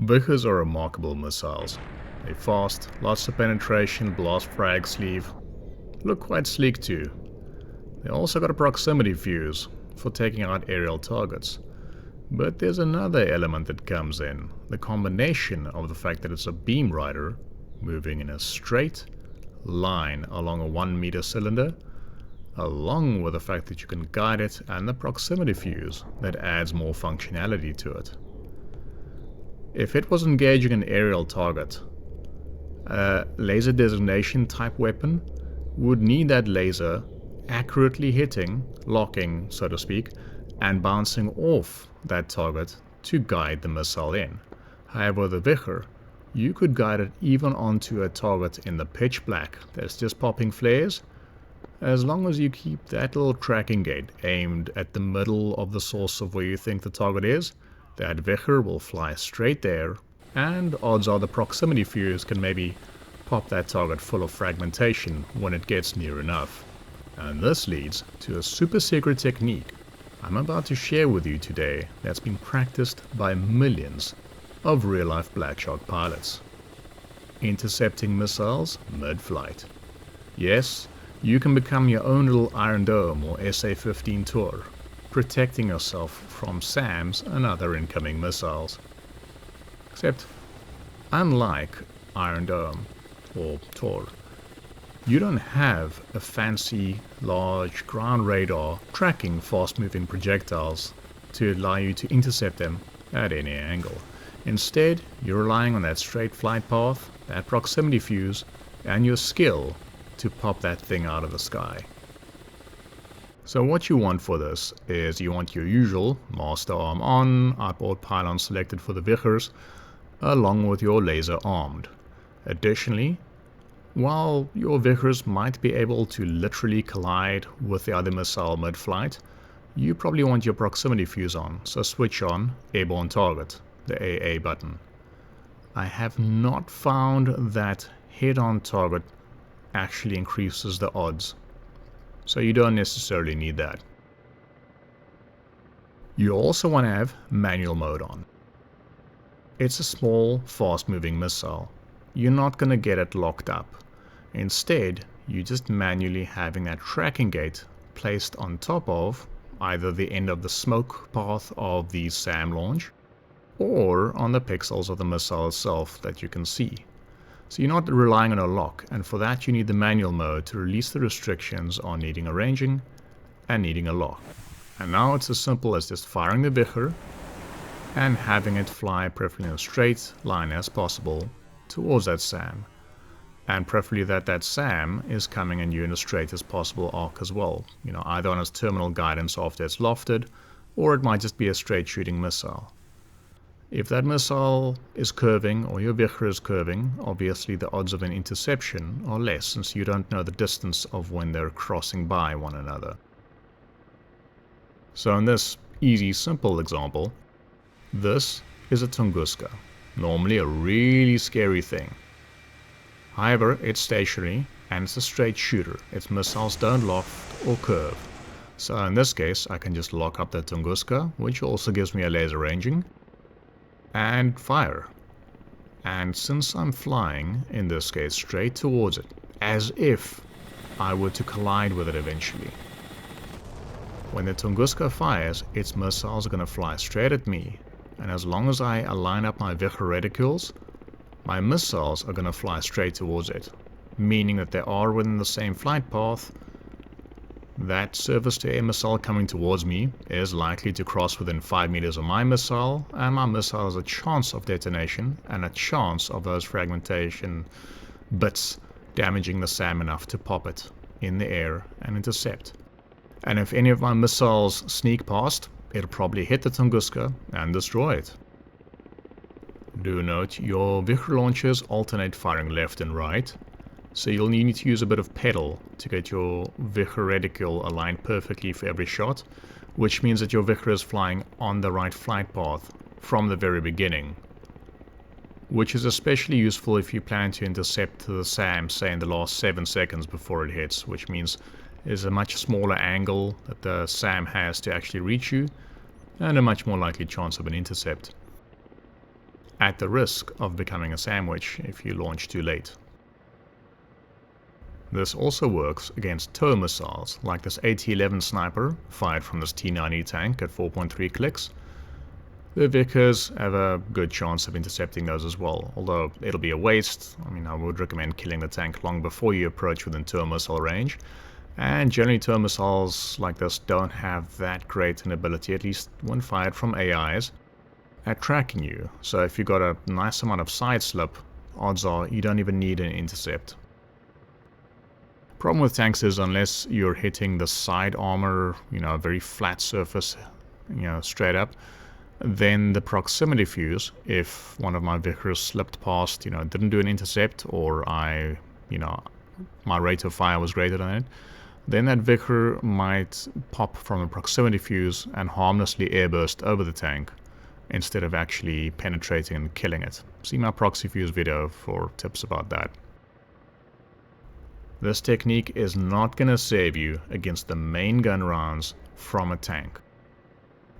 Vikhrs are remarkable missiles. They're fast, lots of penetration, blast frag sleeve. Look quite sleek too. They also got a proximity fuse for taking out aerial targets. But there's another element that comes in, the combination of the fact that it's a beam rider moving in a straight line along a 1 meter cylinder, along with the fact that you can guide it, and the proximity fuse that adds more functionality to it. If it was engaging an aerial target, a laser designation type weapon would need that laser accurately hitting, locking so to speak, and bouncing off that target to guide the missile in. However, the Vikhr, you could guide it even onto a target in the pitch black that's just popping flares, as long as you keep that little tracking gate aimed at the middle of the source of where you think the target is. That Vikhr will fly straight there, and odds are the proximity fuse can maybe pop that target full of fragmentation when it gets near enough. And this leads to a super secret technique I'm about to share with you today that's been practiced by millions of real-life Black Shark pilots. Intercepting missiles mid-flight. Yes, you can become your own little Iron Dome or SA-15 Tor, protecting yourself from SAMs and other incoming missiles. Except, unlike Iron Dome or Tor, you don't have a fancy, large ground radar tracking fast-moving projectiles to allow you to intercept them at any angle. Instead, you're relying on that straight flight path, that proximity fuse, and your skill to pop that thing out of the sky. So what you want for this is you want your usual master arm on, outboard pylon selected for the Vikhrs, along with your laser armed. Additionally, while your Vikhrs might be able to literally collide with the other missile mid-flight, you probably want your proximity fuse on, so switch on Airborne Target, the AA button. I have not found that head-on target actually increases the odds, so you don't necessarily need that. You also want to have manual mode on. It's a small, fast-moving missile. You're not going to get it locked up. Instead, you're just manually having that tracking gate placed on top of either the end of the smoke path of the SAM launch or on the pixels of the missile itself that you can see. So you're not relying on a lock, and for that you need the manual mode to release the restrictions on needing a ranging and needing a lock. And now it's as simple as just firing the Vikhr and having it fly preferably in a straight line as possible towards that SAM. And preferably that SAM is coming in you in a straight as possible arc as well. You know, either on its terminal guidance after it's lofted, or it might just be a straight shooting missile. If that missile is curving or your Vikhr is curving, obviously the odds of an interception are less since you don't know the distance of when they're crossing by one another. So in this easy, simple example, this is a Tunguska, normally a really scary thing. However, it's stationary and it's a straight shooter. Its missiles don't loft or curve. So in this case, I can just lock up the Tunguska, which also gives me a laser ranging, and fire. And since I'm flying, in this case, straight towards it, as if I were to collide with it eventually, when the Tunguska fires, its missiles are going to fly straight at me, and as long as I align up my Vikhr reticules, my missiles are going to fly straight towards it, meaning that they are within the same flight path. That surface-to-air missile coming towards me is likely to cross within 5 meters of my missile, and my missile has a chance of detonation and a chance of those fragmentation bits damaging the SAM enough to pop it in the air and intercept. And if any of my missiles sneak past, it'll probably hit the Tunguska and destroy it. Do note, your Vikhr launchers alternate firing left and right, so you'll need to use a bit of pedal to get your Vikhr reticule aligned perfectly for every shot, which means that your Vikhr is flying on the right flight path from the very beginning, which is especially useful if you plan to intercept the SAM, say in the last 7 seconds before it hits, which means there's a much smaller angle that the SAM has to actually reach you, and a much more likely chance of an intercept. at the risk of becoming a sandwich if you launch too late. This also works against tow missiles, like this AT-11 sniper fired from this T-90 tank at 4.3 clicks. The Vikhrs have a good chance of intercepting those as well, although it'll be a waste. I mean, I would recommend killing the tank long before you approach within tow missile range. And generally tow missiles like this don't have that great an ability, at least when fired from AIs, at tracking you. So if you've got a nice amount of side slip, odds are you don't even need an intercept. Problem with tanks is unless you're hitting the side armor, a very flat surface, straight up, then the proximity fuse, if one of my Vikhrs slipped past, didn't do an intercept, or my rate of fire was greater than it, then that Vikhr might pop from a proximity fuse and harmlessly airburst over the tank instead of actually penetrating and killing it. See my proxy fuse video for tips about that. This technique is not going to save you against the main gun rounds from a tank.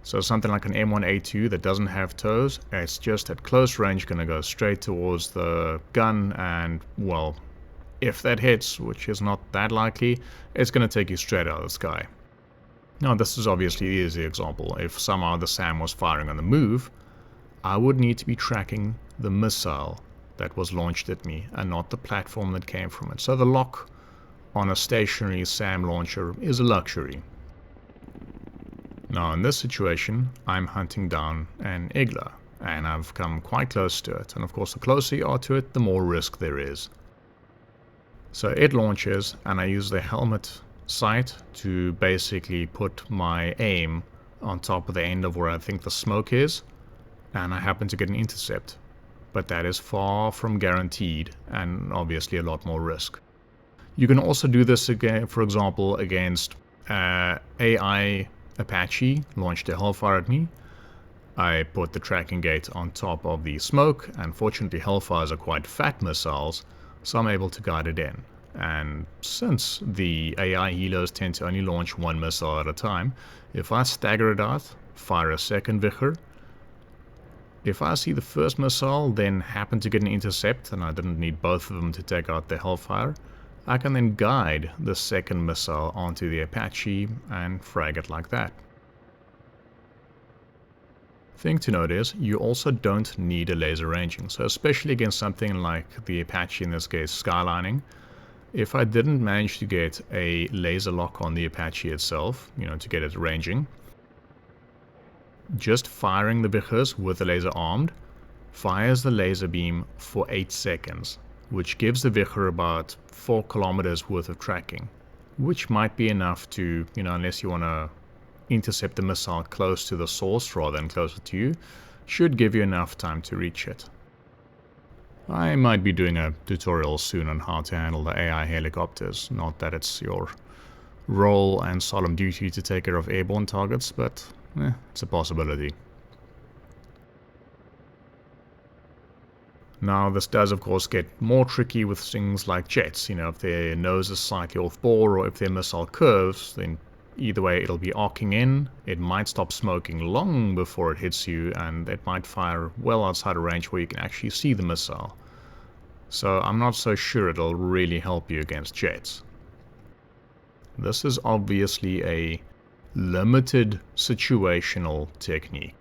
So something like an M1A2 that doesn't have tows, it's just at close range going to go straight towards the gun, and well, if that hits, which is not that likely, it's going to take you straight out of the sky. Now this is obviously the easy example. If somehow the SAM was firing on the move, I would need to be tracking the missile that was launched at me and not the platform that came from it. So the lock on a stationary SAM launcher is a luxury. Now in this situation, I'm hunting down an Igla, and I've come quite close to it. And of course, the closer you are to it, the more risk there is. So it launches, and I use the helmet sight to basically put my aim on top of the end of where I think the smoke is, and I happen to get an intercept. But that is far from guaranteed, and obviously a lot more risk. You can also do this again, for example, against AI Apache launched a Hellfire at me. I put the tracking gate on top of the smoke, and fortunately Hellfires are quite fat missiles, so I'm able to guide it in. And since the AI Helos tend to only launch one missile at a time, if I stagger it out, fire a second Vikhr, if I see the first missile then happen to get an intercept, and I didn't need both of them to take out the Hellfire, I can then guide the second missile onto the Apache and frag it like that. Thing to note is, you also don't need a laser ranging, so especially against something like the Apache, in this case skylining, if I didn't manage to get a laser lock on the Apache itself, to get it ranging, just firing the Vikhrs with the laser armed fires the laser beam for 8 seconds, which gives the Vikhr about 4 kilometers worth of tracking, which might be enough to, unless you want to intercept the missile close to the source rather than closer to you, should give you enough time to reach it. I might be doing a tutorial soon on how to handle the AI helicopters, not that it's your role and solemn duty to take care of airborne targets, but it's a possibility. Now this does of course get more tricky with things like jets. If their nose is slightly off bore, or if their missile curves, then either way it'll be arcing in, it might stop smoking long before it hits you, and it might fire well outside of range where you can actually see the missile. So I'm not so sure it'll really help you against jets. This is obviously a limited situational technique.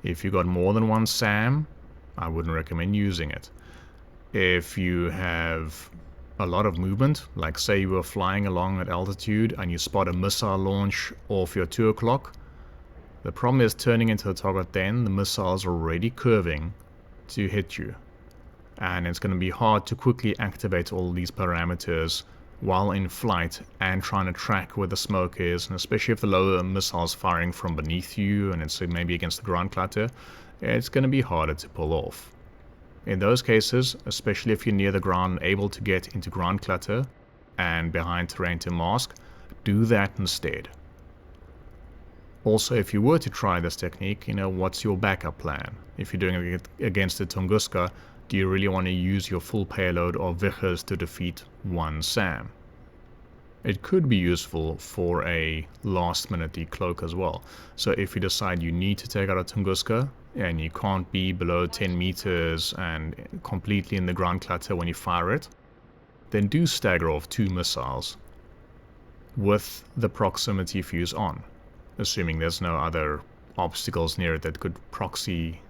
If you got more than one SAM, I wouldn't recommend using it. If you have a lot of movement, like say you were flying along at altitude and you spot a missile launch off your 2 o'clock, the problem is turning into a target then, the missile is already curving to hit you. And it's going to be hard to quickly activate all these parameters while in flight and trying to track where the smoke is, and especially if the lower missile is firing from beneath you and it's maybe against the ground clutter, it's going to be harder to pull off. In those cases, especially if you're near the ground, able to get into ground clutter and behind terrain to mask, do that instead. Also, if you were to try this technique, what's your backup plan? If you're doing it against the Tunguska, do you really want to use your full payload of Vikhrs to defeat one SAM? It could be useful for a last minute decloak as well. So if you decide you need to take out a Tunguska and you can't be below 10 meters and completely in the ground clutter when you fire it, then do stagger off 2 missiles with the proximity fuse on, assuming there's no other obstacles near it that could proxy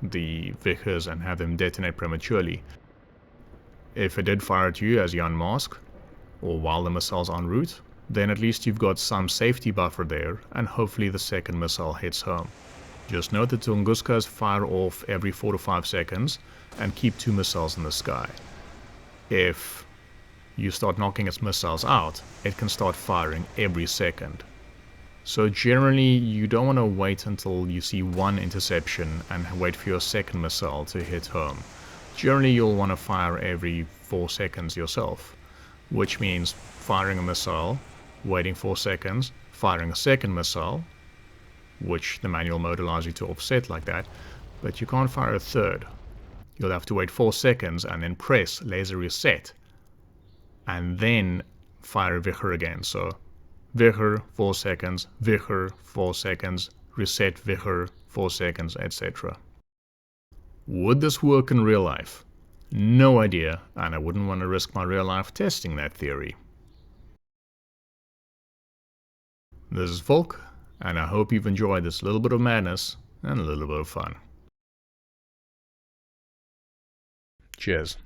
the Vikhrs and have them detonate prematurely. If it did fire at you as you unmask, or while the missile's en route, then at least you've got some safety buffer there, and hopefully the second missile hits home. Just note that Tunguskas fire off every 4 to 5 seconds and keep 2 missiles in the sky. If you start knocking its missiles out, it can start firing every second. So generally you don't want to wait until you see 1 interception and wait for your second missile to hit home. Generally you'll want to fire every 4 seconds yourself, which means firing a missile, waiting 4 seconds, firing a second missile, which the manual mode allows you to offset like that, but you can't fire a third. You'll have to wait 4 seconds and then press laser reset, and then fire Vikhr again. So Vikhr 4 seconds, Vikhr 4 seconds, reset Vikhr 4 seconds, etc. Would this work in real life? No idea, and I wouldn't want to risk my real life testing that theory. This is Volk, and I hope you've enjoyed this little bit of madness and a little bit of fun. Cheers.